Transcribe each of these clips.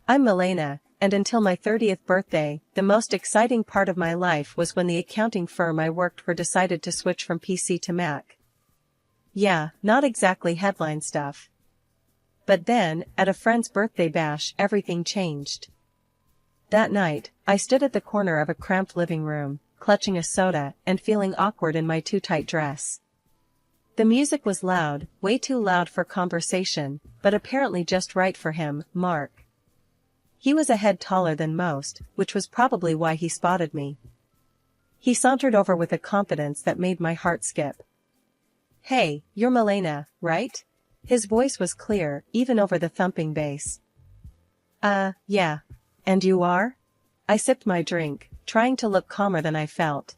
I'm Milena, and until my 30th birthday, the most exciting part of my life was when the accounting firm I worked for decided to switch from PC to Mac. Yeah, not exactly headline stuff. But then, at a friend's birthday bash, everything changed. That night, I stood at the corner of a cramped living room, clutching a soda and feeling awkward in my too tight dress. The music was loud, way too loud for conversation, but apparently just right for him, Mark. He was a head taller than most, which was probably why he spotted me. He sauntered over with a confidence that made my heart skip. "Hey, you're Milena, right?" His voice was clear, even over the thumping bass. Yeah. And you are?" I sipped my drink, trying to look calmer than I felt.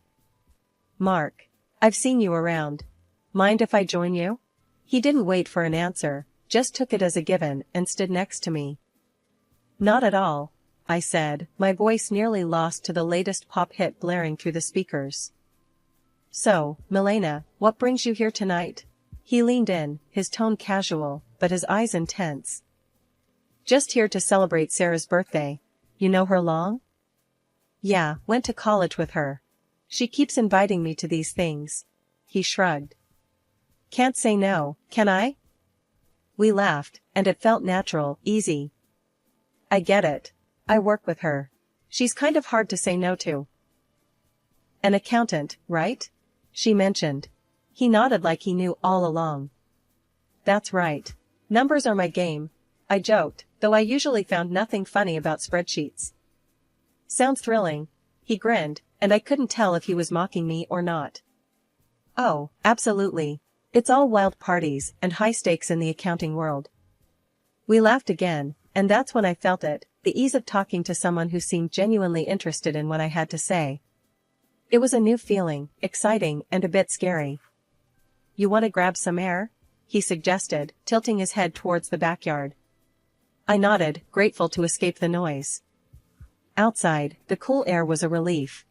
"Mark. I've seen you around. Mind if I join you?" He didn't wait for an answer, just took it as a given and stood next to me. "Not at all," I said, my voice nearly lost to the latest pop hit blaring through the speakers. "So, Milena, what brings you here tonight?" He leaned in, his tone casual, but his eyes intense. "Just here to celebrate Sarah's birthday. You know her long?" "Yeah, went to college with her. She keeps inviting me to these things." He shrugged. "Can't say no, can I?" We laughed, and it felt natural, easy. "I get it. I work with her. She's kind of hard to say no to." "An accountant, right?" she mentioned. He nodded like he knew all along. "That's right. Numbers are my game," I joked, though I usually found nothing funny about spreadsheets. "Sounds thrilling." He grinned, and I couldn't tell if he was mocking me or not. "Oh, absolutely. It's all wild parties and high stakes in the accounting world." We laughed again, and that's when I felt it, the ease of talking to someone who seemed genuinely interested in what I had to say. It was a new feeling, exciting and a bit scary. "You want to grab some air?" he suggested, tilting his head towards the backyard. I nodded, grateful to escape the noise. Outside, the cool air was a relief.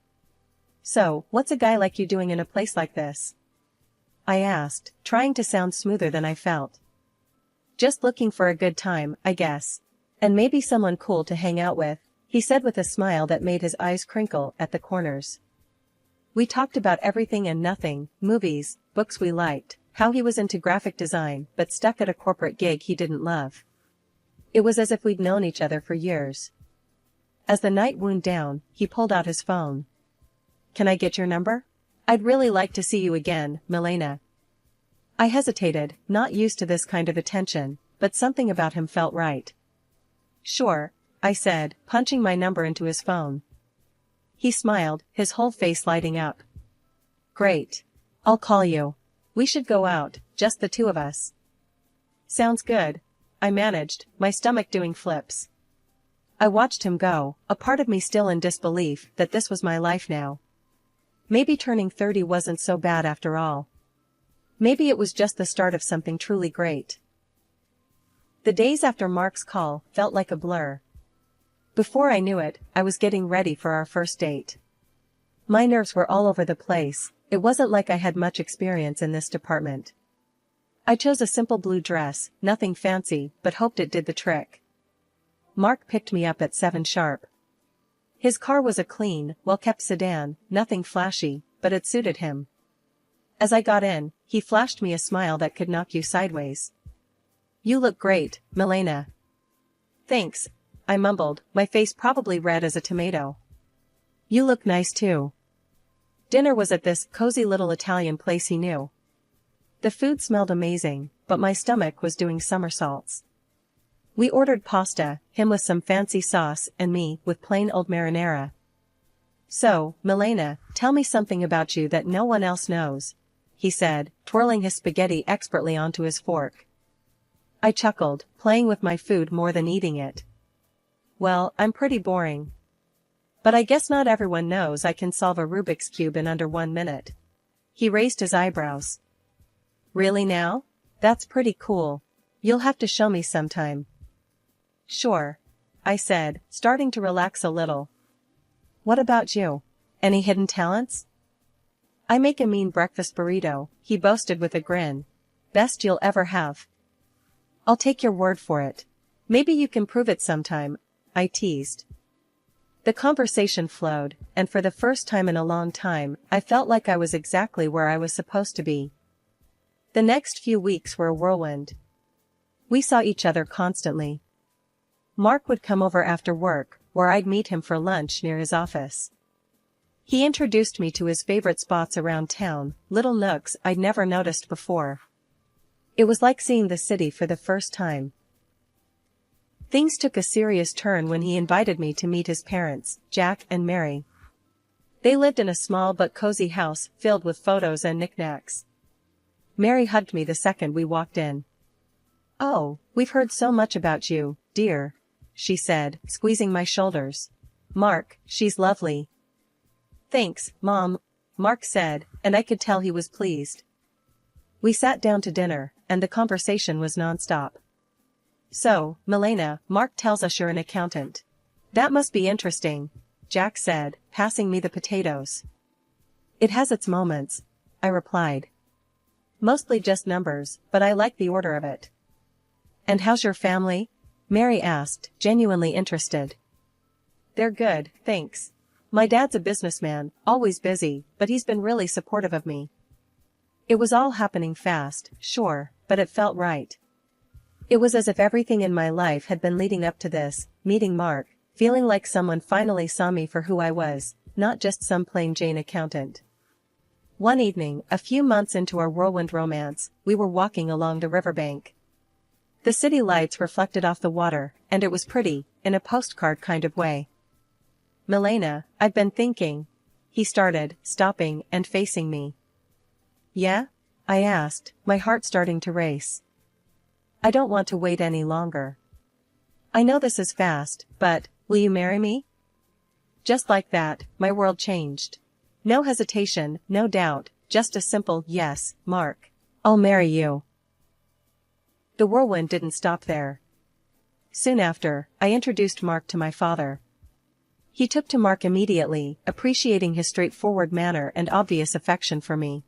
"So, what's a guy like you doing in a place like this?" I asked, trying to sound smoother than I felt. "Just looking for a good time, I guess. And maybe someone cool to hang out with," he said with a smile that made his eyes crinkle at the corners. We talked about everything and nothing, movies, books we liked, how he was into graphic design but stuck at a corporate gig he didn't love. It was as if we'd known each other for years. As the night wound down, he pulled out his phone. "Can I get your number? I'd really like to see you again, Milena." I hesitated, not used to this kind of attention, but something about him felt right. "Sure," I said, punching my number into his phone. He smiled, his whole face lighting up. "Great. I'll call you. We should go out, just the two of us." "Sounds good," I managed, my stomach doing flips. I watched him go, a part of me still in disbelief that this was my life now. Maybe turning 30 wasn't so bad after all. Maybe it was just the start of something truly great. The days after Mark's call felt like a blur. Before I knew it, I was getting ready for our first date. My nerves were all over the place. It wasn't like I had much experience in this department. I chose a simple blue dress, nothing fancy, but hoped it did the trick. Mark picked me up at 7 sharp. His car was a clean, well-kept sedan, nothing flashy, but it suited him. As I got in, he flashed me a smile that could knock you sideways. "You look great, Milena." "Thanks," I mumbled, my face probably red as a tomato. "You look nice too." Dinner was at this cozy little Italian place he knew. The food smelled amazing, but my stomach was doing somersaults. We ordered pasta, him with some fancy sauce and me with plain old marinara. "So, Milena, tell me something about you that no one else knows," he said, twirling his spaghetti expertly onto his fork. I chuckled, playing with my food more than eating it. "Well, I'm pretty boring. But I guess not everyone knows I can solve a Rubik's Cube in under 1 minute." He raised his eyebrows. "Really now? That's pretty cool. You'll have to show me sometime." "Sure," I said, starting to relax a little. "What about you? Any hidden talents?" "I make a mean breakfast burrito," he boasted with a grin. "Best you'll ever have." "I'll take your word for it. Maybe you can prove it sometime," I teased. The conversation flowed, and for the first time in a long time, I felt like I was exactly where I was supposed to be. The next few weeks were a whirlwind. We saw each other constantly. Mark would come over after work, where I'd meet him for lunch near his office. He introduced me to his favorite spots around town, little nooks I'd never noticed before. It was like seeing the city for the first time. Things took a serious turn when he invited me to meet his parents, Jack and Mary. They lived in a small but cozy house filled with photos and knickknacks. Mary hugged me the second we walked in. "Oh, we've heard so much about you, dear," she said, squeezing my shoulders. "Mark, she's lovely." "Thanks, Mom," Mark said, and I could tell he was pleased. We sat down to dinner, and the conversation was nonstop. "So, Milena, Mark tells us you're an accountant. That must be interesting," Jack said, passing me the potatoes. "It has its moments," I replied. "Mostly just numbers, but I like the order of it." "And how's your family?" Mary asked, genuinely interested. "They're good, thanks. My dad's a businessman, always busy, but he's been really supportive of me." It was all happening fast, sure, but it felt right. It was as if everything in my life had been leading up to this, meeting Mark, feeling like someone finally saw me for who I was, not just some plain Jane accountant. One evening, a few months into our whirlwind romance, we were walking along the riverbank. The city lights reflected off the water, and it was pretty, in a postcard kind of way. "Milena, I've been thinking," he started, stopping and facing me. "Yeah?" I asked, my heart starting to race. "I don't want to wait any longer. I know this is fast, but, will you marry me?" Just like that, my world changed. No hesitation, no doubt, just a simple yes, Mark. I'll marry you. The whirlwind didn't stop there. Soon after, I introduced Mark to my father. He took to Mark immediately, appreciating his straightforward manner and obvious affection for me.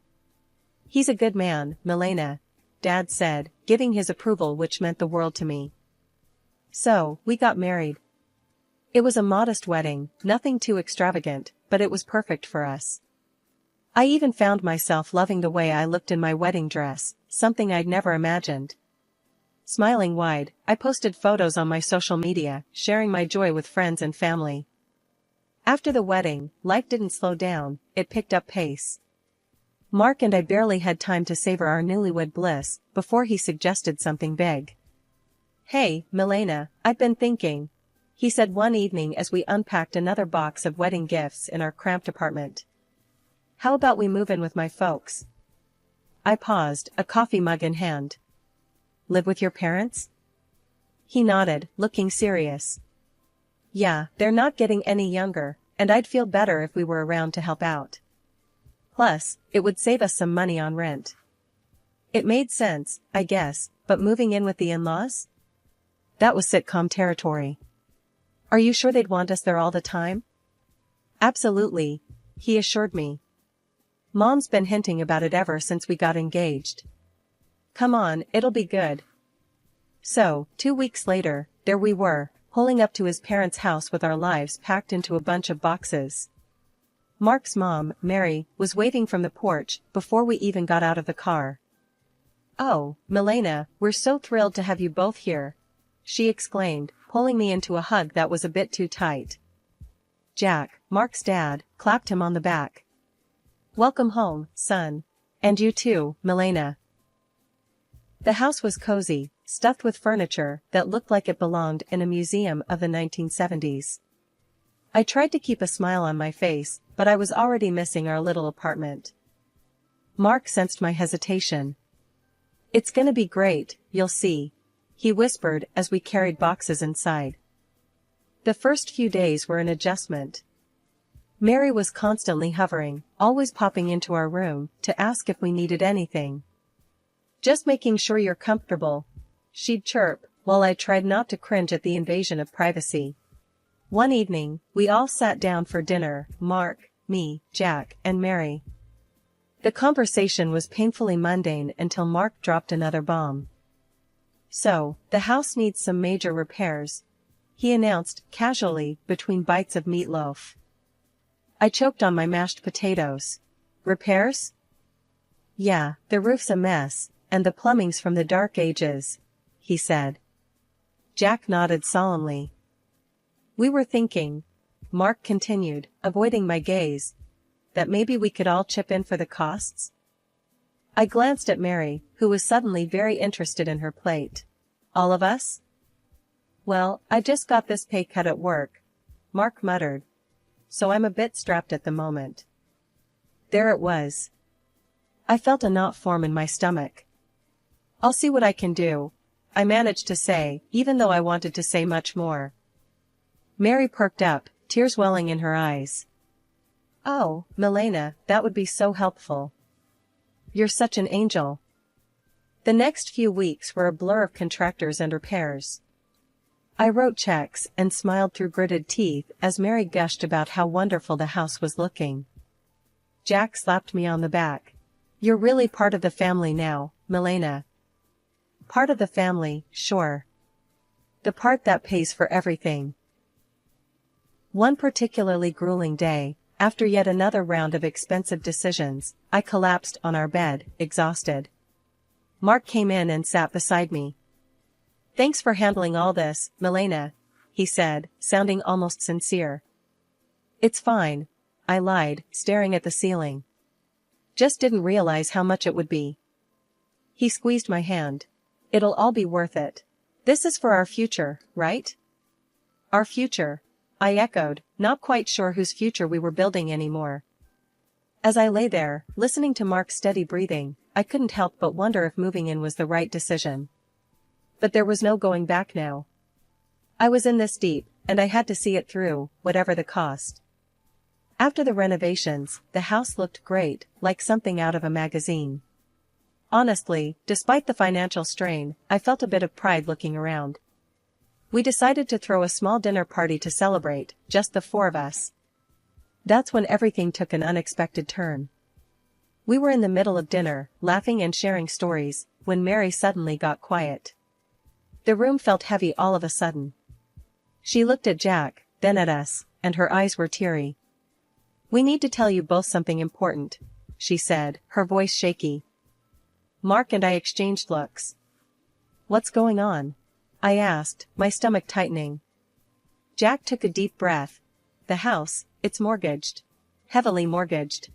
"He's a good man, Milena," Dad said, giving his approval, which meant the world to me. So, we got married. It was a modest wedding, nothing too extravagant, but it was perfect for us. I even found myself loving the way I looked in my wedding dress, something I'd never imagined. Smiling wide, I posted photos on my social media, sharing my joy with friends and family. After the wedding, life didn't slow down, it picked up pace. Mark and I barely had time to savor our newlywed bliss, before he suggested something big. "Hey, Milena, I've been thinking," he said one evening as we unpacked another box of wedding gifts in our cramped apartment. "How about we move in with my folks?" I paused, a coffee mug in hand. "Live with your parents?" He nodded, looking serious. "Yeah, they're not getting any younger, and I'd feel better if we were around to help out. Plus, it would save us some money on rent." It made sense, I guess, but moving in with the in-laws? That was sitcom territory. "Are you sure they'd want us there all the time?" "Absolutely," he assured me. "Mom's been hinting about it ever since we got engaged. Come on, it'll be good." So, 2 weeks later, there we were, pulling up to his parents' house with our lives packed into a bunch of boxes. Mark's mom, Mary, was waving from the porch before we even got out of the car. "Oh, Milena, we're so thrilled to have you both here," she exclaimed, pulling me into a hug that was a bit too tight. Jack, Mark's dad, clapped him on the back. "Welcome home, son. And you too, Milena." The house was cozy, stuffed with furniture that looked like it belonged in a museum of the 1970s. I tried to keep a smile on my face, but I was already missing our little apartment. Mark sensed my hesitation. "It's gonna be great, you'll see," he whispered as we carried boxes inside. The first few days were an adjustment. Mary was constantly hovering, always popping into our room to ask if we needed anything. "Just making sure you're comfortable," she'd chirp, while I tried not to cringe at the invasion of privacy. One evening, we all sat down for dinner, Mark, me, Jack, and Mary. The conversation was painfully mundane until Mark dropped another bomb. "So, the house needs some major repairs," he announced casually between bites of meatloaf. I choked on my mashed potatoes. Repairs? Yeah, the roof's a mess, and the plumbing's from the dark ages, he said. Jack nodded solemnly. We were thinking, Mark continued, avoiding my gaze, that maybe we could all chip in for the costs? I glanced at Mary, who was suddenly very interested in her plate. All of us? Well, I just got this pay cut at work, Mark muttered. So I'm a bit strapped at the moment. There it was. I felt a knot form in my stomach. I'll see what I can do, I managed to say, even though I wanted to say much more. Mary perked up, tears welling in her eyes. Oh, Milena, that would be so helpful. You're such an angel. The next few weeks were a blur of contractors and repairs. I wrote checks and smiled through gritted teeth as Mary gushed about how wonderful the house was looking. Jack slapped me on the back. You're really part of the family now, Milena. Part of the family, sure. The part that pays for everything. One particularly grueling day, after yet another round of expensive decisions, I collapsed on our bed, exhausted. Mark came in and sat beside me. Thanks for handling all this, Milena, he said, sounding almost sincere. It's fine, I lied, staring at the ceiling. Just didn't realize how much it would be. He squeezed my hand. It'll all be worth it. This is for our future, right? Our future, I echoed, not quite sure whose future we were building anymore. As I lay there, listening to Mark's steady breathing, I couldn't help but wonder if moving in was the right decision. But there was no going back now. I was in this deep, and I had to see it through, whatever the cost. After the renovations, the house looked great, like something out of a magazine. Honestly, despite the financial strain, I felt a bit of pride looking around. We decided to throw a small dinner party to celebrate, just the four of us. That's when everything took an unexpected turn. We were in the middle of dinner, laughing and sharing stories, when Mary suddenly got quiet. The room felt heavy all of a sudden. She looked at Jack, then at us, and her eyes were teary. We need to tell you both something important, she said, her voice shaky. Mark and I exchanged looks. What's going on? I asked, my stomach tightening. Jack took a deep breath. The house, it's mortgaged. Heavily mortgaged.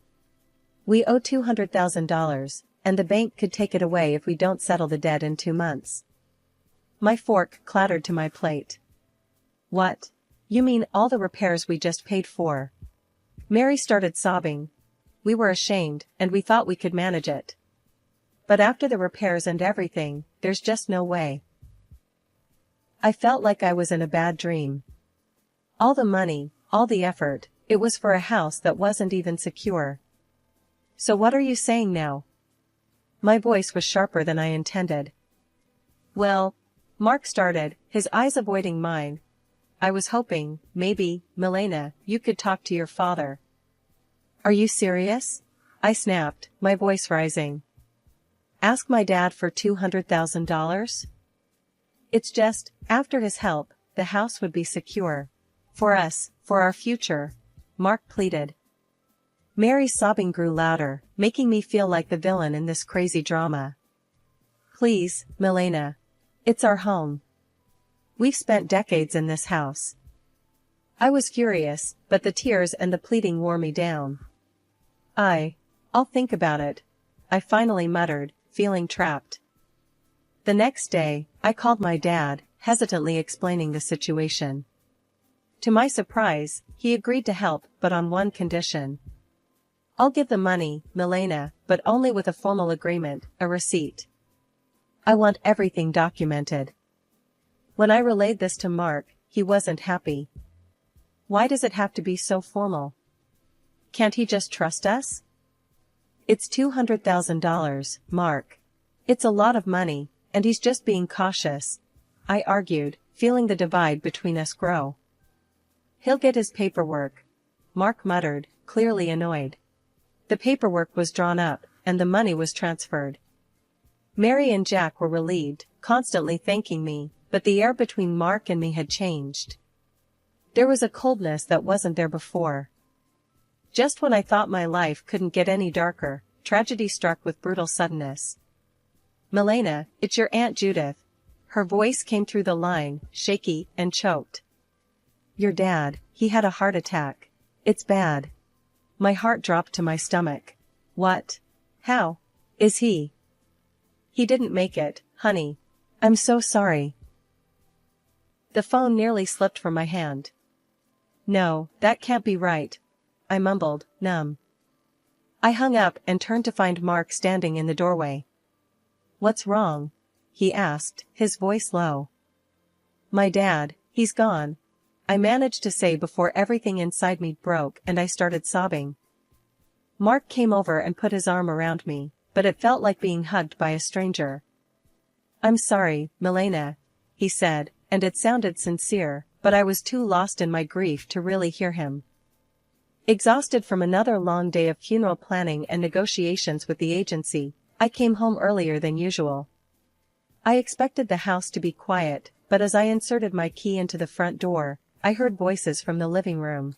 We owe $200,000, and the bank could take it away if we don't settle the debt in 2 months. My fork clattered to my plate. What? You mean all the repairs we just paid for? Mary started sobbing. We were ashamed, and we thought we could manage it. But after the repairs and everything, there's just no way. I felt like I was in a bad dream. All the money, all the effort, it was for a house that wasn't even secure. So what are you saying now? My voice was sharper than I intended. Well, Mark started, his eyes avoiding mine. I was hoping, maybe, Milena, you could talk to your father. Are you serious? I snapped, my voice rising. Ask my dad for $200,000? It's just, after his help, the house would be secure. For us, for our future, Mark pleaded. Mary's sobbing grew louder, making me feel like the villain in this crazy drama. Please, Milena. It's our home. We've spent decades in this house. I was furious, but the tears and the pleading wore me down. I'll think about it, I finally muttered, feeling trapped. The next day, I called my dad, hesitantly explaining the situation. To my surprise, he agreed to help, but on one condition. I'll give the money, Milena, but only with a formal agreement, a receipt. I want everything documented. When I relayed this to Mark, he wasn't happy. Why does it have to be so formal? Can't he just trust us? It's $200,000, Mark. It's a lot of money, and he's just being cautious, I argued, feeling the divide between us grow. He'll get his paperwork, Mark muttered, clearly annoyed. The paperwork was drawn up, and the money was transferred. Mary and Jack were relieved, constantly thanking me, but the air between Mark and me had changed. There was a coldness that wasn't there before. Just when I thought my life couldn't get any darker, tragedy struck with brutal suddenness. "Milena, it's your Aunt Judith." Her voice came through the line, shaky and choked. "Your dad, he had a heart attack. It's bad." My heart dropped to my stomach. "What? How? Is he?" "He didn't make it, honey. I'm so sorry." The phone nearly slipped from my hand. "No, that can't be right," I mumbled, numb. I hung up and turned to find Mark standing in the doorway. "What's wrong?" he asked, his voice low. "My dad, he's gone," I managed to say before everything inside me broke and I started sobbing. Mark came over and put his arm around me, but it felt like being hugged by a stranger. "I'm sorry, Milena," he said, and it sounded sincere, but I was too lost in my grief to really hear him. Exhausted from another long day of funeral planning and negotiations with the agency, I came home earlier than usual. I expected the house to be quiet, but as I inserted my key into the front door, I heard voices from the living room.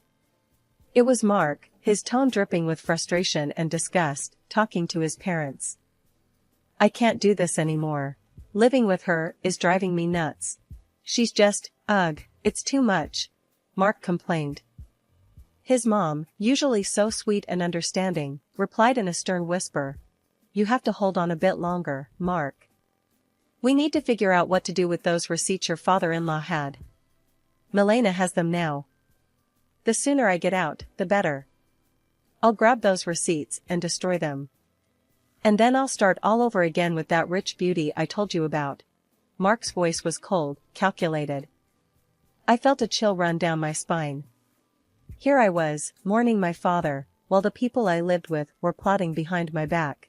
It was Mark, his tone dripping with frustration and disgust, talking to his parents. "I can't do this anymore. Living with her is driving me nuts. She's just, ugh, it's too much," Mark complained. His mom, usually so sweet and understanding, replied in a stern whisper. "You have to hold on a bit longer, Mark. We need to figure out what to do with those receipts your father-in-law had. Milena has them now. The sooner I get out, the better. I'll grab those receipts and destroy them. And then I'll start all over again with that rich beauty I told you about." Mark's voice was cold, calculated. I felt a chill run down my spine. Here I was, mourning my father, while the people I lived with were plotting behind my back.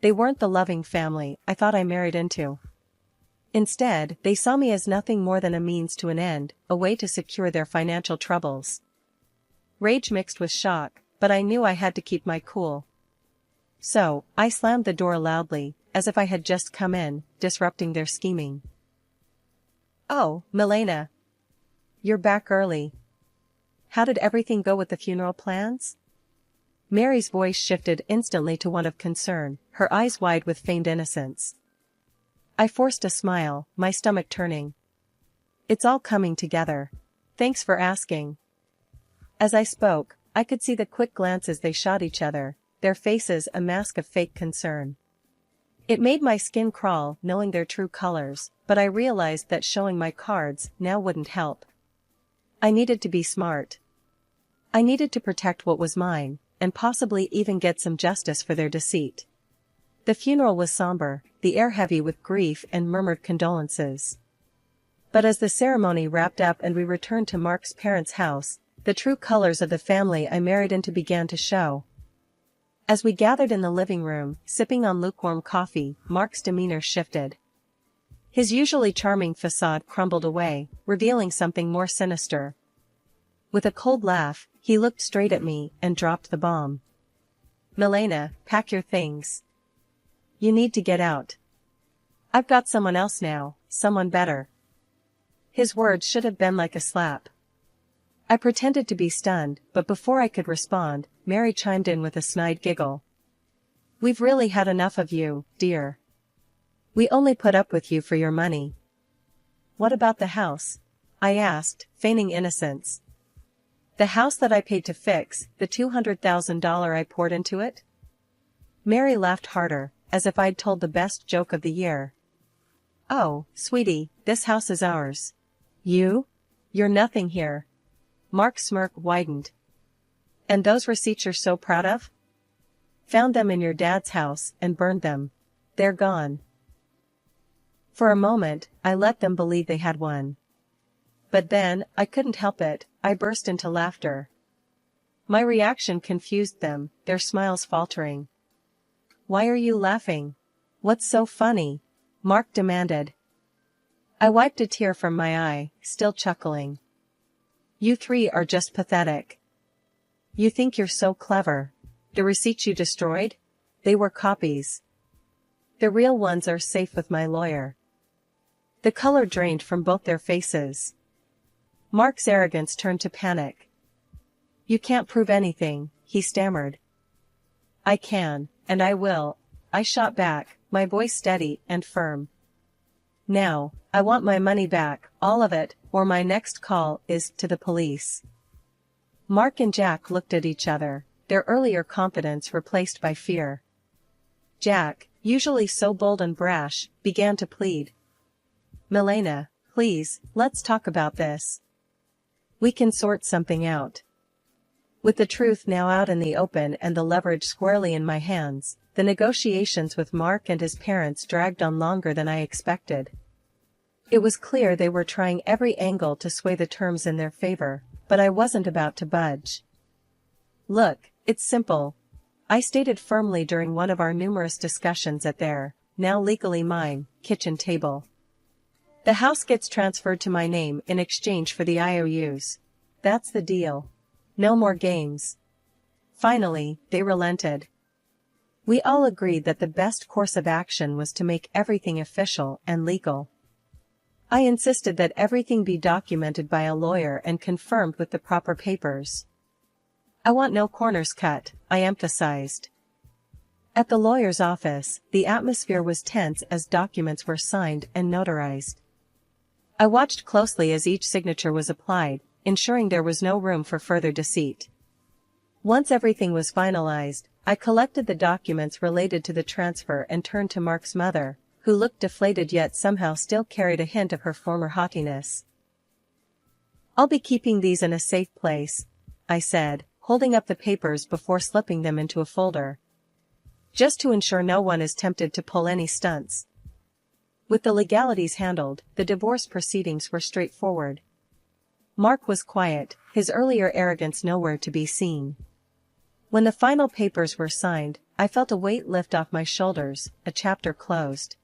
They weren't the loving family I thought I married into. Instead, they saw me as nothing more than a means to an end, a way to secure their financial troubles. Rage mixed with shock, but I knew I had to keep my cool. So, I slammed the door loudly, as if I had just come in, disrupting their scheming. "Oh, Milena. You're back early. How did everything go with the funeral plans?" Mary's voice shifted instantly to one of concern, her eyes wide with feigned innocence. I forced a smile, my stomach turning. "It's all coming together. Thanks for asking." As I spoke, I could see the quick glances they shot each other, their faces a mask of fake concern. It made my skin crawl knowing their true colors, but I realized that showing my cards now wouldn't help. I needed to be smart. I needed to protect what was mine, and possibly even get some justice for their deceit. The funeral was somber, the air heavy with grief and murmured condolences. But as the ceremony wrapped up and we returned to Mark's parents' house, the true colors of the family I married into began to show. As we gathered in the living room, sipping on lukewarm coffee, Mark's demeanor shifted. His usually charming facade crumbled away, revealing something more sinister. With a cold laugh, he looked straight at me and dropped the bomb. "Milena, pack your things. You need to get out. I've got someone else now, someone better." His words should have been like a slap. I pretended to be stunned, but before I could respond, Mary chimed in with a snide giggle. "We've really had enough of you, dear. We only put up with you for your money." "What about the house?" I asked, feigning innocence. "The house that I paid to fix, the $200,000 I poured into it?" Mary laughed harder, as if I'd told the best joke of the year. "Oh, sweetie, this house is ours. You're nothing here." Mark's smirk widened. "And those receipts you're so proud of? Found them in your dad's house and burned them. They're gone." For a moment, I let them believe they had won. But then, I couldn't help it, I burst into laughter. My reaction confused them, their smiles faltering. "Why are you laughing? What's so funny?" Mark demanded. I wiped a tear from my eye, still chuckling. "You three are just pathetic. You think you're so clever. The receipts you destroyed? They were copies. The real ones are safe with my lawyer. The color drained from both their faces. Mark's arrogance turned to panic. "You can't prove anything," he stammered. "I can, and I will," I shot back, my voice steady and firm. "Now, I want my money back, all of it, or my next call is to the police." Mark and Jack looked at each other, their earlier confidence replaced by fear. Jack, usually so bold and brash, began to plead. "Milena, please, let's talk about this. We can sort something out." With the truth now out in the open and the leverage squarely in my hands, the negotiations with Mark and his parents dragged on longer than I expected. It was clear they were trying every angle to sway the terms in their favor, but I wasn't about to budge. "Look, it's simple," I stated firmly during one of our numerous discussions at their, now legally mine, kitchen table. "The house gets transferred to my name in exchange for the IOUs. That's the deal. No more games." Finally, they relented. We all agreed that the best course of action was to make everything official and legal. I insisted that everything be documented by a lawyer and confirmed with the proper papers. "I want no corners cut," I emphasized. At the lawyer's office, the atmosphere was tense as documents were signed and notarized. I watched closely as each signature was applied, ensuring there was no room for further deceit. Once everything was finalized, I collected the documents related to the transfer and turned to Mark's mother, who looked deflated yet somehow still carried a hint of her former haughtiness. "I'll be keeping these in a safe place," I said, holding up the papers before slipping them into a folder. "Just to ensure no one is tempted to pull any stunts." With the legalities handled, the divorce proceedings were straightforward. Mark was quiet, his earlier arrogance nowhere to be seen. When the final papers were signed, I felt a weight lift off my shoulders, a chapter closed.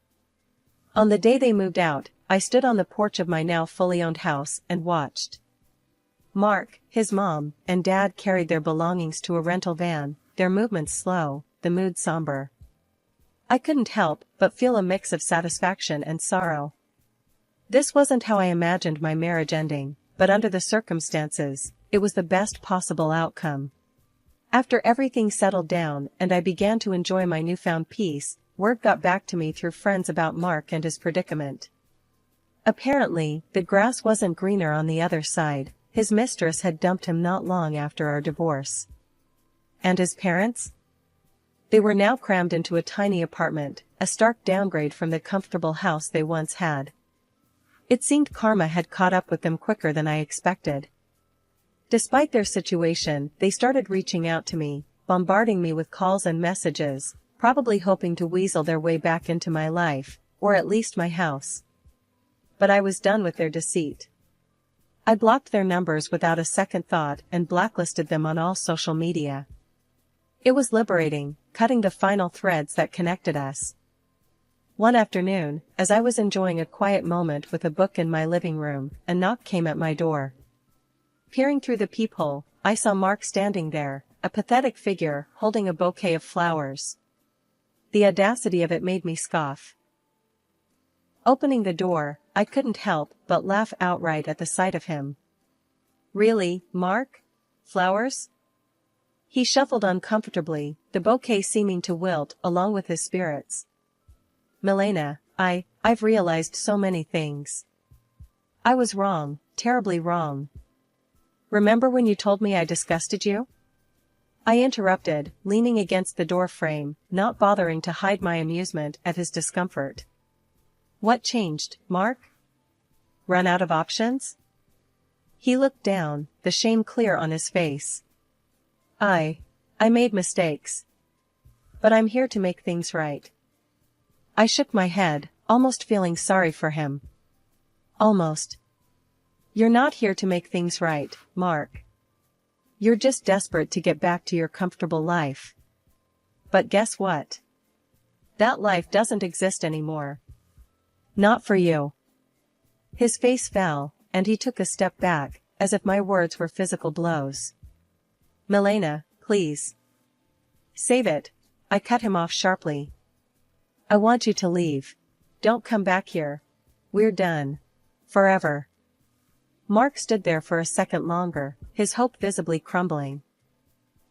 On the day they moved out, I stood on the porch of my now fully owned house and watched. Mark, his mom, and dad carried their belongings to a rental van, their movements slow, the mood somber. I couldn't help but feel a mix of satisfaction and sorrow. This wasn't how I imagined my marriage ending, but under the circumstances, it was the best possible outcome. After everything settled down and I began to enjoy my newfound peace, word got back to me through friends about Mark and his predicament. Apparently, the grass wasn't greener on the other side. His mistress had dumped him not long after our divorce. And his parents? They were now crammed into a tiny apartment, a stark downgrade from the comfortable house they once had. It seemed karma had caught up with them quicker than I expected. Despite their situation, they started reaching out to me, bombarding me with calls and messages, probably hoping to weasel their way back into my life, or at least my house. But I was done with their deceit. I blocked their numbers without a second thought and blacklisted them on all social media. It was liberating, cutting the final threads that connected us. One afternoon, as I was enjoying a quiet moment with a book in my living room, a knock came at my door. Peering through the peephole, I saw Mark standing there, a pathetic figure, holding a bouquet of flowers. The audacity of it made me scoff. Opening the door, I couldn't help but laugh outright at the sight of him. "Really, Mark? Flowers?" He shuffled uncomfortably, the bouquet seeming to wilt along with his spirits. "Milena, I've realized so many things. I was wrong, terribly wrong. Remember when you told me I disgusted you?" I interrupted, leaning against the door frame, not bothering to hide my amusement at his discomfort. "What changed, Mark? Run out of options?" He looked down, the shame clear on his face. I made mistakes. But I'm here to make things right." I shook my head, almost feeling sorry for him. "Almost. You're not here to make things right, Mark. You're just desperate to get back to your comfortable life. But guess what? That life doesn't exist anymore. Not for you." His face fell, and he took a step back, as if my words were physical blows. "Milena, please. Save it," I cut him off sharply. "I want you to leave. Don't come back here. We're done. Forever. Mark stood there for a second longer, his hope visibly crumbling.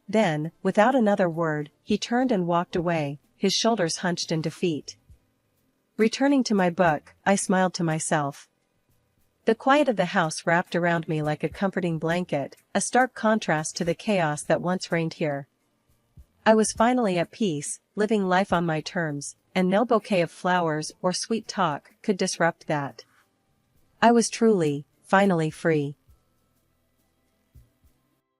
Then, without another word, he turned and walked away, his shoulders hunched in defeat. Returning to my book, I smiled to myself. The quiet of the house wrapped around me like a comforting blanket, a stark contrast to the chaos that once reigned here. I was finally at peace, living life on my terms, and no bouquet of flowers or sweet talk could disrupt that. I was truly, finally free.